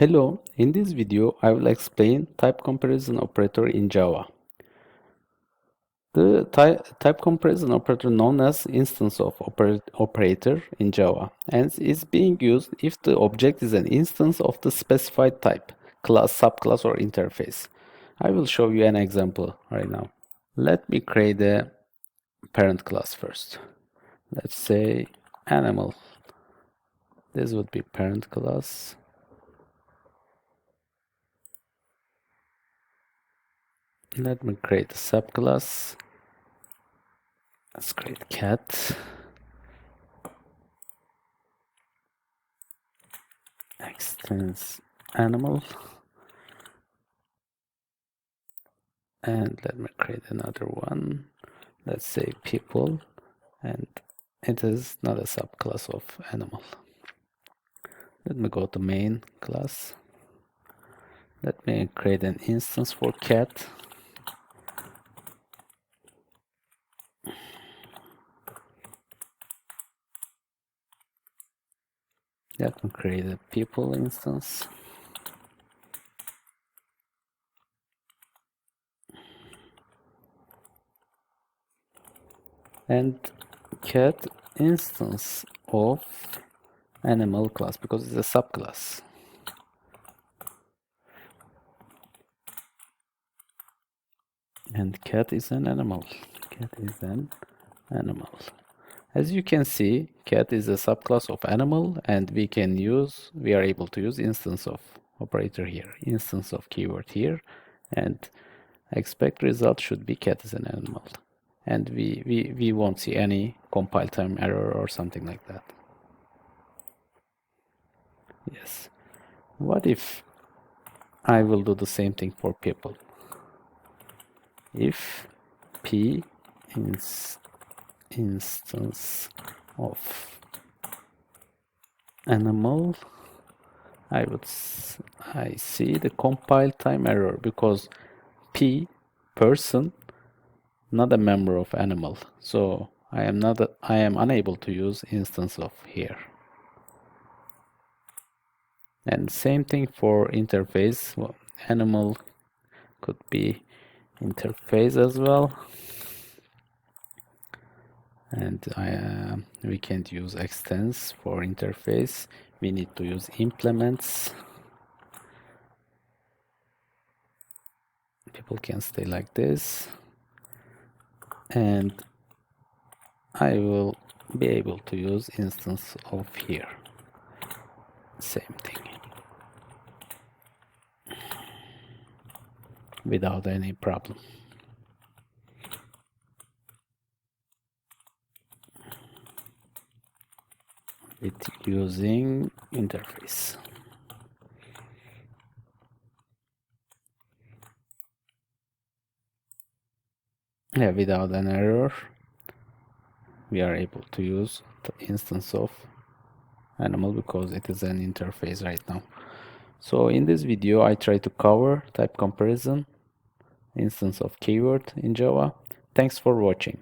Hello, in this video I will explain type comparison operator in Java. The type comparison operator known as instanceof operator in Java and is being used if the object is an instance of the specified type, class, subclass or interface. I will show you an example right now. Let me create a parent class first. Let's say animal. This would be parent class. Let me create a subclass. Let's create cat. Extends animal. And let me create another one. Let's say people. And it is not a subclass of animal. Let me go to main class. Let me create an instance for cat. Let me create a people instance. And cat instance of animal class because it's a subclass. And cat is an animal. Cat is an animal. As you can see, cat is a subclass of animal, and we are able to use instance of operator here, instance of keyword here, and expect result should be cat is an animal. And we won't see any compile time error or something like that. Yes. What if I will do the same thing for people? If p instance of animal, I see the compile time error because p person not a member of animal, so I am unable to use instance of here. And same thing for interface. Well, animal could be interface as well, and we can't use extends for interface. We need to use implements. People can stay like this, and I will be able to use instance of here. Same thing without any problem. With using interface. Yeah, without an error, we are able to use the instance of animal because it is an interface right now. So in this video, I try to cover type comparison, instance of keyword in Java. Thanks for watching.